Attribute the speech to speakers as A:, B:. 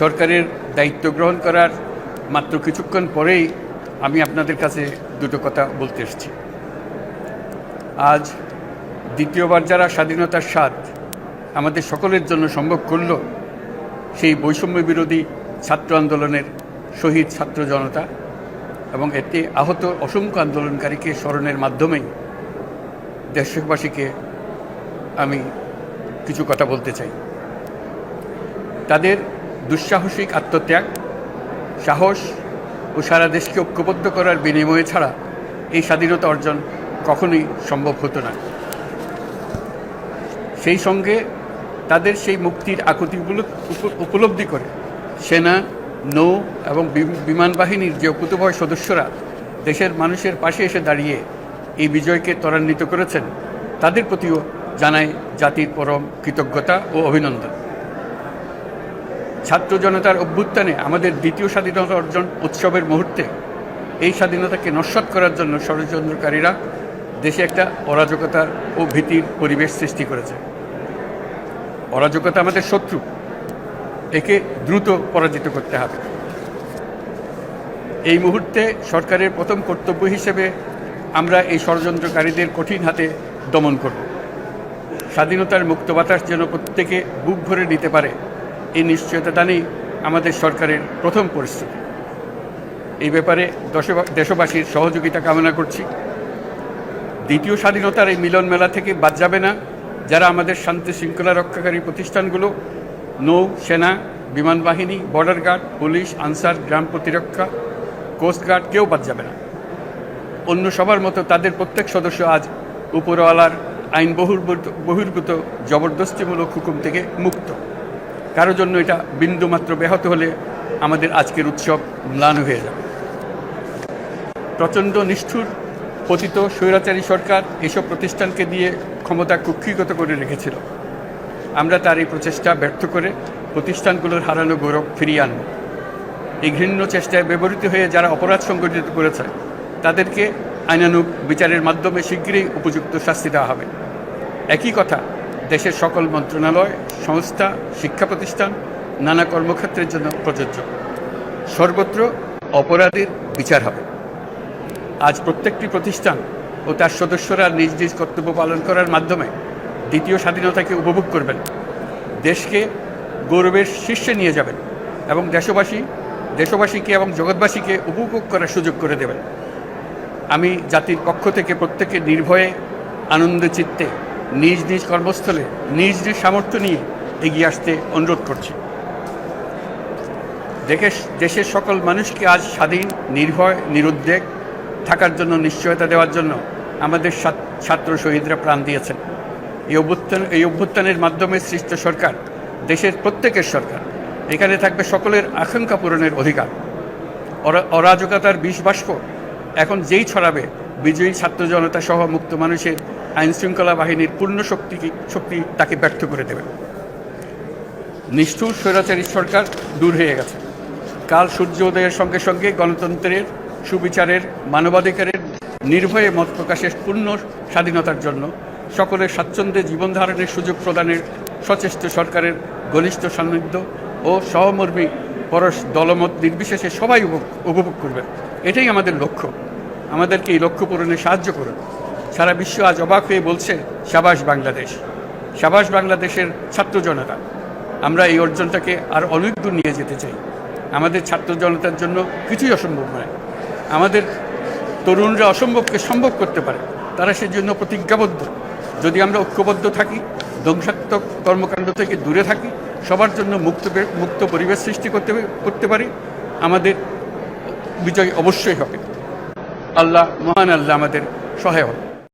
A: সরকারের দায়িত্ব গ্রহণ করার মাত্র কিছুক্ষণ পরেই আমি আপনাদের কাছে দুটো কথা বলতে এসেছি। আজ দ্বিতীয়বার যারা স্বাধীনতার স্বাদ আমাদের সকলের জন্য সম্ভব করল, সেই বৈষম্য বিরোধী ছাত্র আন্দোলনের শহীদ ছাত্র জনতা এবং এতে আহত অসংখ্য আন্দোলনকারীকে স্মরণের মাধ্যমেই দেশবাসীকে আমি কিছু কথা বলতে চাই। তাদের দুঃসাহসিক আত্মত্যাগ, সাহস ও সারা দেশকে ঐক্যবদ্ধ করার বিনিময়ে ছাড়া এই স্বাধীনতা অর্জন কখনোই সম্ভব হতো না। সেই সঙ্গে তাদের সেই মুক্তির আকুতি উপলব্ধি করে সেনা, নৌ এবং বিমান বাহিনীর যে অকুতোভয় সদস্যরা দেশের মানুষের পাশে এসে দাঁড়িয়ে এই বিজয়কে ত্বরান্বিত করেছেন, তাদের প্রতিও জানাই জাতির পরম কৃতজ্ঞতা ও অভিনন্দন। ছাত্র জনতার অভ্যুত্থানে আমাদের দ্বিতীয় স্বাধীনতা অর্জন উৎসবের মুহূর্তে এই স্বাধীনতাকে নস্যাৎ করার জন্য ষড়যন্ত্রকারীরা দেশে একটা অরাজকতার ও ভীতির পরিবেশ সৃষ্টি করেছে। অরাজকতা আমাদের শত্রু, একে দ্রুত পরাজিত করতে হবে। এই মুহূর্তে সরকারের প্রথম কর্তব্য হিসেবে আমরা এই ষড়যন্ত্রকারীদের কঠিন হাতে দমন করব। স্বাধীনতার মুক্ত বাতাস যেন প্রত্যেকে বুক ভরে নিতে পারে, এই নিশ্চয়তা দানেই আমাদের সরকারের প্রথম পরিস্থিতি। এই ব্যাপারে দেশবাসীর সহযোগিতা কামনা করছি। দ্বিতীয় স্বাধীনতার এই মিলন মেলা থেকে বাদ যাবে না যারা আমাদের শান্তি শৃঙ্খলা রক্ষাকারী প্রতিষ্ঠানগুলো, নৌ, সেনা, বিমান বাহিনী, বর্ডার গার্ড, পুলিশ, আনসার, গ্রাম প্রতিরক্ষা, কোস্টগার্ড, কেউ বাদ যাবে না। অন্য সবার মতো তাদের প্রত্যেক সদস্য আজ উপরওয়ালার আইন বহির্ভূত জবরদস্তিমূলক হুকুম থেকে মুক্ত। কারো জন্য এটা বিন্দুমাত্র ব্যাহত হলে আমাদের আজকের উৎসব ম্লান হয়ে যাবে। প্রচণ্ড নিষ্ঠুর পতিত স্বৈরাচারী সরকার এসব প্রতিষ্ঠানকে দিয়ে ক্ষমতা কুক্ষিগত করে রেখেছিল। আমরা তার এই প্রচেষ্টা ব্যর্থ করে প্রতিষ্ঠানগুলোর হারানো গৌরব ফিরিয়ে আনব। এই ঘৃণ্য চেষ্টায় ব্যবহৃত হয়ে যারা অপরাধ সংগঠিত করেছে তাদেরকে আইনানুগ বিচারের মাধ্যমে শীঘ্রই উপযুক্ত শাস্তি দেওয়া হবে। একই কথা দেশের সকল মন্ত্রণালয়, সংস্থা, শিক্ষা প্রতিষ্ঠান, নানা কর্মক্ষেত্রের জন্য প্রযোজ্য। সর্বত্র অপরাধীর বিচার হবে। আজ প্রত্যেকটি প্রতিষ্ঠান ও তার সদস্যরা নিজ নিজ কর্তব্য পালন করার মাধ্যমে দ্বিতীয় স্বাধীনতাকে উপভোগ করবেন, দেশকে গৌরবের শীর্ষে নিয়ে যাবেন এবং দেশবাসীকে এবং জগৎবাসীকে উপভোগ করার সুযোগ করে দেবেন। আমি জাতির পক্ষ থেকে প্রত্যেকে নির্ভয়ে আনন্দ চিত্তে নিজ নিজ কর্মস্থলে নিজ নিজ সামর্থ্য নিয়ে এগিয়ে আসতে অনুরোধ করছি। দেশের সকল মানুষকে আজ স্বাধীন, নির্ভয়, নিরুদ্বেগ থাকার জন্য নিশ্চয়তা দেওয়ার জন্য আমাদের ছাত্র শহীদরা প্রাণ দিয়েছেন। এই অভ্যুত্থানের মাধ্যমে সৃষ্ট সরকার দেশের প্রত্যেকের সরকার। এখানে থাকবে সকলের আকাঙ্ক্ষা পূরণের অধিকার। অরাজকতার বিষ বাষ্প এখন যেই ছড়াবে, বিজয়ী ছাত্র জনতা সহ মুক্ত মানুষের আইনশৃঙ্খলা বাহিনীর পূর্ণ শক্তি তাকে ব্যর্থ করে দেবে। নিষ্ঠুর স্বৈরাচারী সরকার দূর হয়ে গেছে। কাল সূর্য উদয়ের সঙ্গে সঙ্গে গণতন্ত্রের, সুবিচারের, মানবাধিকারের নির্ভয়ে মত প্রকাশের পূর্ণ স্বাধীনতার জন্য সকলের স্বাচ্ছন্দ্যে জীবন ধারণের সুযোগ প্রদানের সচেষ্ট সরকারের ঘনিষ্ঠ সান্নিধ্য ও সহমর্মী পরশ দলমত নির্বিশেষে সবাই উপভোগ করবে। এটাই আমাদের লক্ষ্য। আমাদেরকে এই লক্ষ্য পূরণে সাহায্য করুন। সারা বিশ্ব আজ অবাক হয়ে বলছে, সাবাস বাংলাদেশ, সাবাস বাংলাদেশের ছাত্র জনতা। আমরা এই অর্জনটাকে আর অনেক দূর নিয়ে যেতে চাই। আমাদের ছাত্র জনতার জন্য কিছুই অসম্ভব নয়। আমাদের তরুণরা অসম্ভবকে সম্ভব করতে পারে, তারা সেজন্য প্রতিজ্ঞাবদ্ধ। যদি আমরা ঐক্যবদ্ধ থাকি, ধ্বংসাত্মক কর্মকাণ্ড থেকে দূরে থাকি, সবার জন্য মুক্ত পরিবেশ সৃষ্টি করতে পারি, আমাদের বিজয় অবশ্যই হবে। আল্লাহ, মহান আল্লাহ আমাদের সহায় হন।